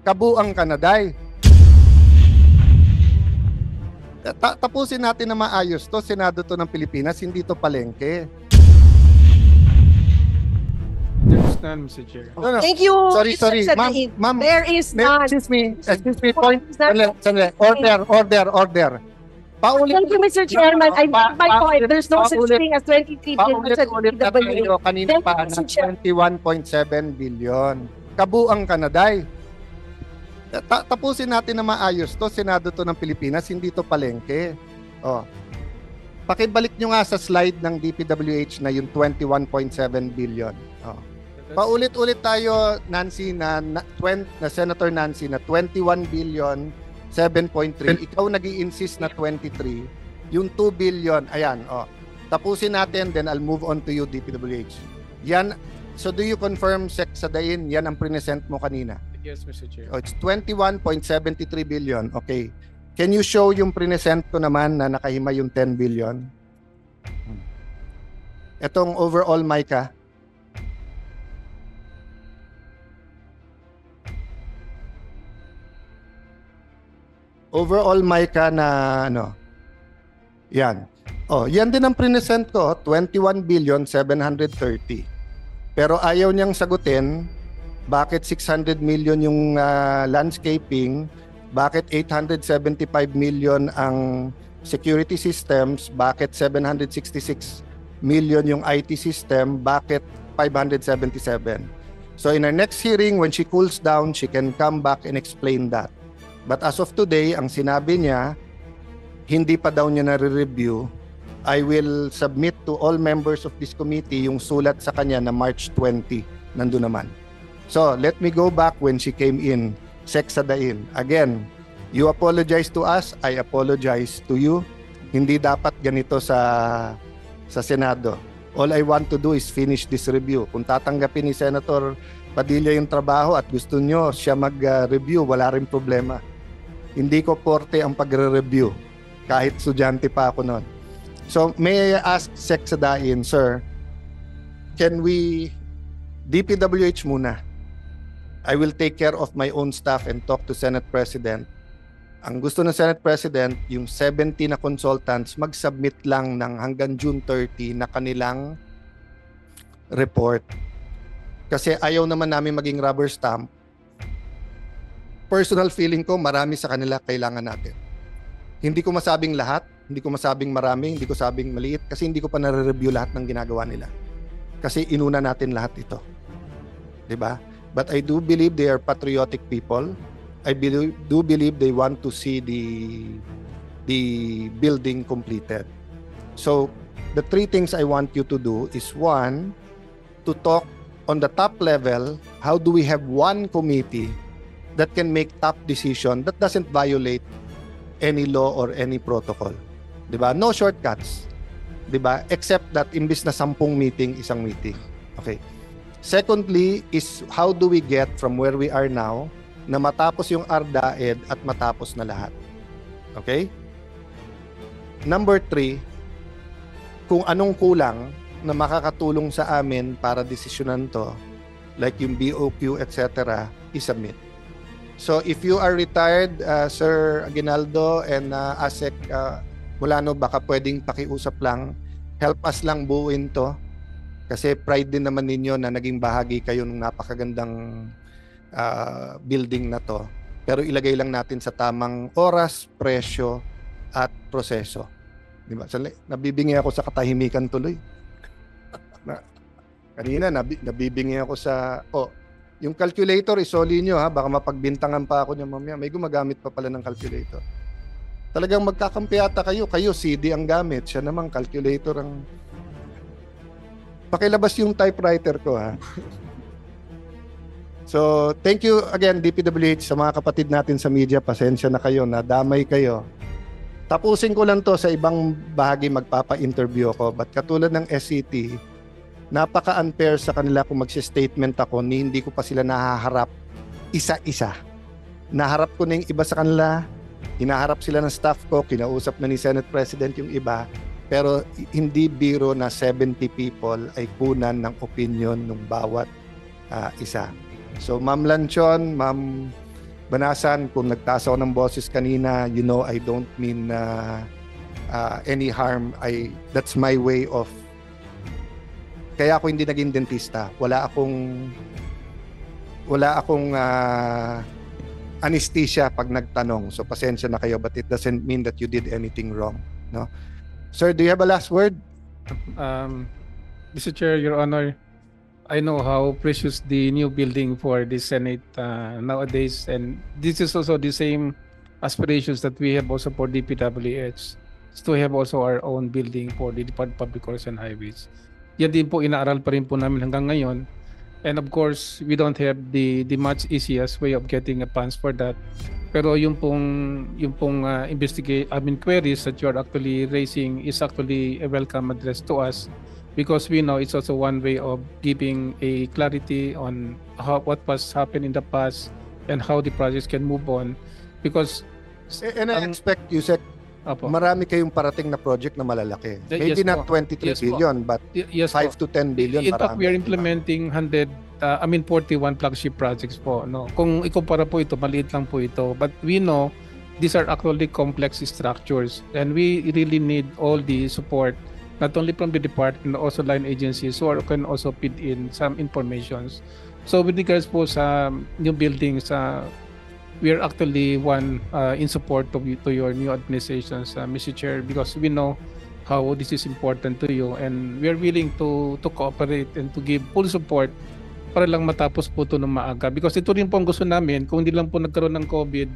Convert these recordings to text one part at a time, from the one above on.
Kabuang Kanaday. Tapusin natin na maayos to. Senado to ng Pilipinas, hindi to palengke. There's none, Mr. Chair. No. Thank you. Sorry. Ma'am, there is none. Excuse me, point. Sandali. Order. Thank you, Mr. Chairman. I make my point. There's no such thing as 23 billion sa Paulit na tayo kanina pa ng 21.7 billion. Kabuang Kanaday. Tapusin natin na maayos to. Senado to ng Pilipinas, hindi to palengke. Oh. Pakibalik nyo nga sa slide ng DPWH na yung 21.7 billion. Oh. Paulit-ulit tayo, Nancy, na Senator Nancy, na 21 billion, 7.3. Ikaw nag-i-insist na 23. Yung 2 billion, ayan, oh. Tapusin natin, then I'll move on to you, DPWH. Yan, so do you confirm, Sec Sadain, yan ang present mo kanina? Yes, Mr. Chair. Oh, it's 21.73 billion. Okay. Can you show yung present ko naman na nakahima yung 10 billion? Etong overall, Micah. Overall, Micah, na ano? Yan. Oh, yan din ang present ko, 21 billion 730. Pero ayaw niyang sagutin bakit 600 million yung landscaping, bakit 875 million ang security systems, bakit 766 million yung IT system, bakit 577. So in our next hearing, when she cools down, she can come back and explain that. But as of today, ang sinabi niya, hindi pa daw niya nare-review. I will submit to all members of this committee yung sulat sa kanya na March 20. Nandun naman. So, let me go back when she came in. Sec Sadain. Again, you apologize to us, I apologize to you. Hindi dapat ganito sa Senado. All I want to do is finish this review. Kung tatanggapin ni Senator Padilla yung trabaho at gusto nyo siya mag-review, wala rin problema. Hindi ko forte ang pagre-review kahit estudyante pa ako noon. So, may I ask Sec Sadain, sir, can we DPWH muna? I will take care of my own staff and talk to Senate President. Ang gusto ng Senate President, yung 70 na consultants, mag-submit lang ng hanggang June 30 na kanilang report. Kasi ayaw naman namin maging rubber stamp. Personal feeling ko, marami sa kanila kailangan natin. Hindi ko masabing lahat, hindi ko masabing marami, hindi ko sabing maliit, kasi hindi ko pa nare-review lahat ng ginagawa nila. Kasi inuna natin lahat ito. Diba? But I do believe they are patriotic people. I do believe they want to see the building completed. So, the three things I want you to do is, one, to talk on the top level, how do we have one committee that can make top decision that doesn't violate any law or any protocol. Diba? No shortcuts. Diba? Except that imbis na 10 meeting, isang meeting. Okay. Secondly is how do we get from where we are now na matapos yung RDAED at matapos na lahat. Okay? Number 3, kung anong kulang na makakatulong sa amin para desisyonan to, like yung BOQ, etc., isubmit. So if you are retired, Sir Aguinaldo and ASEC Mulano, baka pwedeng pakiusap lang, help us lang buuin to. Kasi pride din naman ninyo na naging bahagi kayo ng napakagandang building na to. Pero ilagay lang natin sa tamang oras, presyo, at proseso. Diba? Nabibingi ako sa katahimikan tuloy. Kanina, nabibingi ako sa... yung calculator, isoli nyo ha. Baka mapagbintangan pa ako niya mamaya. May gumagamit pa pala ng calculator. Talagang magkakampiata kayo. Kayo, CD ang gamit. Siya naman, calculator ang... Pakilabas yung typewriter ko ha. So, thank you again DPWH sa mga kapatid natin sa media. Pasensya na kayo, nadamay kayo. Tapusin ko lang to sa ibang bahagi magpapa-interview ako. But katulad ng SCT, napaka-unfair sa kanila kung magsi-statement ako ni hindi ko pa sila nahaharap isa-isa. Naharap ko na yung iba sa kanila, hinaharap sila ng staff ko, kinausap na ni Senate President yung iba. Pero hindi biro na 70 people ay kunan ng opinion ng bawat isa. So Ma'am Lanchon, Ma'am Banasan, kung nagtaas ako ng boses kanina, you know I don't mean any harm. That's my way of... Kaya ako hindi naging dentista. Wala akong anesthesia pag nagtanong. So pasensya na kayo, but it doesn't mean that you did anything wrong. No? Sir, do you have a last word? Mr. Chair, Your Honor, I know how precious the new building for the Senate nowadays, and this is also the same aspirations that we have also for DPWH, to have also our own building for the Department of Public Works and Highways. Yan din po, inaaral pa rin po namin hanggang ngayon. And of course, we don't have the much easiest way of getting a funds for that. Pero yung pong queries that you are actually raising is actually a welcome address to us, because we know it's also one way of giving a clarity on what was happened in the past and how the projects can move on. Because And I expect, Yusek, marami kayong parating na project na malalaki. Maybe Yes not po. 23 Yes po. billion, but yes 5 to 10 billion. In fact, marami. we are implementing 41 flagship projects po. No? Kung ikumpara po ito, maliit lang po ito. But we know these are actually complex structures, and we really need all the support, not only from the department, also line agencies who can also feed in some informations. So with regards po sa new buildings, we are actually in support to your new administrations, Mr. Chair, because we know how this is important to you, and we are willing to cooperate and to give full support para lang matapos po ito ng maaga. Because ito rin po ang gusto namin, kung hindi lang po nagkaroon ng COVID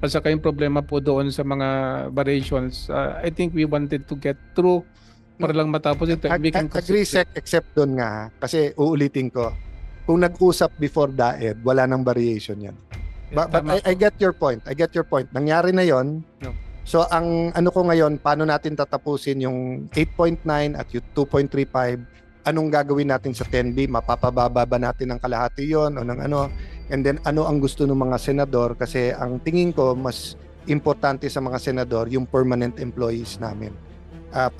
at saka yung problema po doon sa mga variations, I think we wanted to get through para lang matapos ito. Agree, Sec, except doon nga, kasi uulitin ko, kung nag-usap before DAED, wala nang variation yan. But I get your point. I get your point. Nangyari na yon. No. So ang ano ko ngayon, paano natin tatapusin yung 8.9 at yung 2.35? Anong gagawin natin sa 10B? Mapapababa ba natin ng kalahati yon o ng ano? And then ano ang gusto ng mga senador? Kasi ang tingin ko mas importante sa mga senador yung permanent employees namin.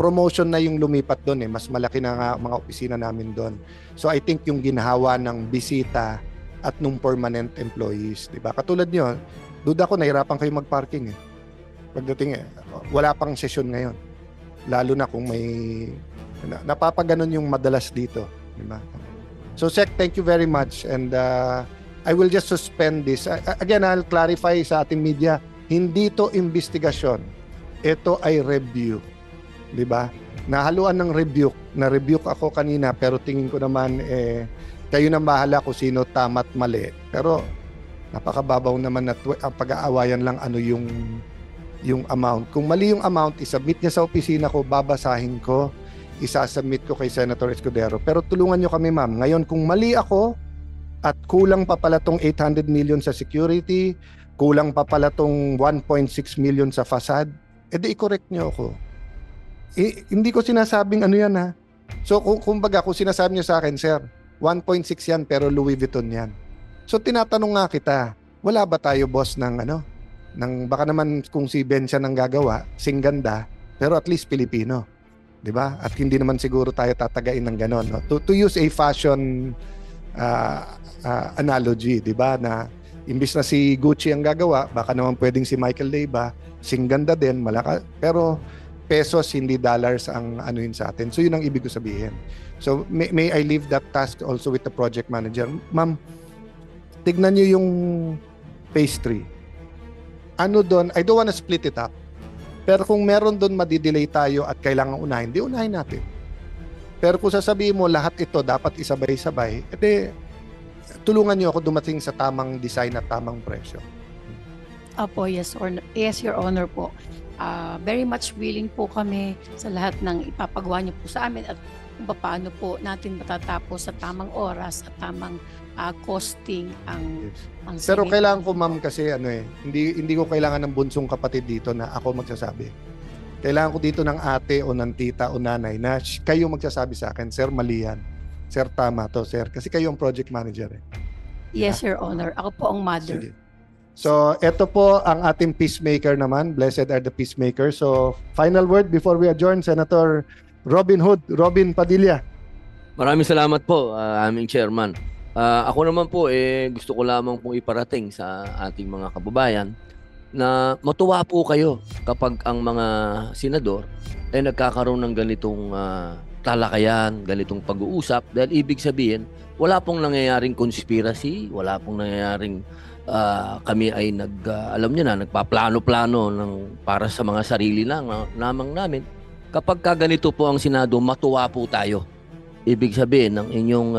Promotion na yung lumipat doon mas malaki na nga mga opisina namin doon. So I think yung ginhawa ng bisita at nung permanent employees, di ba? Katulad niyo, duda ko nahirapan kayo mag-parking Pagdating wala pang session ngayon. Lalo na kung may napapaganon yung madalas dito, di ba? So Sec, thank you very much, and I will just suspend this. Again, I'll clarify sa ating media, hindi to investigasyon. Ito ay review. Di ba? Nahaluan ng rebuke. Na-rebuke ako kanina, pero tingin ko naman kayo nang bahala kung sino tama at mali. Pero napakababaw naman na ang pag-aawayan lang ano yung amount. Kung mali yung amount, isubmit niya sa opisina ko, babasahin ko, isasubmit ko kay Senator Escudero. Pero tulungan niyo kami, ma'am. Ngayon, kung mali ako at kulang pa pala tong 800 million sa security, kulang pa pala tong 1.6 million sa facade, edi i-correct niyo ako. Hindi ko sinasabing ano yan ha. So kumbaga kung sinasabi niyo sa akin, sir, 1.6 yan pero Louis Vuitton yan. So tinatanong nga kita, wala ba tayo boss ng baka naman kung si Ben siya nang gagawa, singganda, pero at least Pilipino. 'Di ba? At hindi naman siguro tayo tatagain ng ganon, no? To use a fashion analogy, 'di ba, na imbis na si Gucci ang gagawa, baka naman pwedeng si Michael Leyba, singganda din, malaka, pero pesos hindi dollars ang ano yun sa atin. So yun ang ibig ko sabihin. So may I leave that task also with the project manager. Ma'am, tignan niyo yung phase 3. Ano doon, I don't wanna split it up. Pero kung meron doon madidelay tayo at kailangan unahin, di unahin natin. Pero kung sasabihin mo lahat ito dapat isabay-sabay, edi tulungan niyo ako dumating sa tamang design at tamang presyo. Opo, yes, Your Honor po. Very much willing po kami sa lahat ng ipapagawa niyo po sa amin at kung paano po natin matatapos sa tamang oras at tamang costing ang Pero saving. kailangan ko, ma'am, kasi hindi ko kailangan ng bunsong kapatid dito na ako magsasabi. Kailangan ko dito ng ate o ng tita o nanay na kayo magsasabi sa akin, sir, mali yan. Sir, tama to, sir. Kasi kayo ang project manager. Yes, Your Honor. Ako po ang mother. Sige. So, ito po ang ating peacemaker naman. Blessed are the peacemakers. So, final word before we adjourn, Senator Robin Hood, Robin Padilla. Maraming salamat po, aming chairman. Ako naman po, gusto ko lamang pong iparating sa ating mga kababayan na matuwa po kayo kapag ang mga senador ay nagkakaroon ng ganitong talakayan, ganitong pag-uusap, dahil ibig sabihin, wala pong nangyayaring conspiracy, wala pong nangyayaring kami ay alam niyo na, nagpaplano-plano para sa mga sarili lamang namin. Kapag ganito po ang Senado, matuwa po tayo. Ibig sabihin ng inyong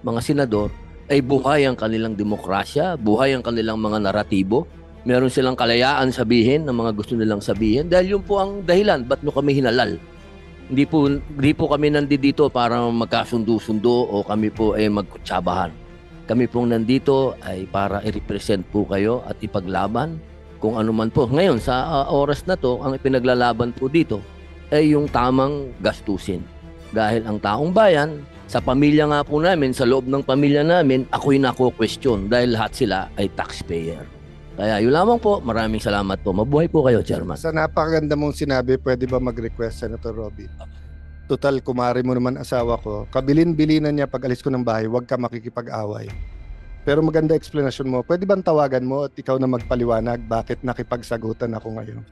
mga senador ay buhay ang kanilang demokrasya, buhay ang kanilang mga naratibo. Meron silang kalayaan sabihin ng mga gusto nilang sabihin dahil yun po ang dahilan ba't nyo kami hinalal. Hindi po kami nandito para magkasundo-sundo o kami po ay magkutsabahan. Kami pong nandito ay para i-represent po kayo at ipaglaban kung ano man po. Ngayon, sa oras na to, ang ipinaglalaban po dito ay yung tamang gastusin. Dahil ang taong bayan, sa pamilya nga po namin, sa loob ng pamilya namin, ako'y nako-question dahil lahat sila ay taxpayer. Kaya yun lamang po, maraming salamat po. Mabuhay po kayo, Chairman. Sa napakaganda mong sinabi, pwede ba mag-request, Senator Robby? Total, kumari mo naman asawa ko. Kabilin-bilinan niya pag alis ko ng bahay, huwag ka makikipag-away. Pero maganda explanation mo. Pwede bang tawagan mo at ikaw na magpaliwanag bakit nakipagsagutan ako ngayon?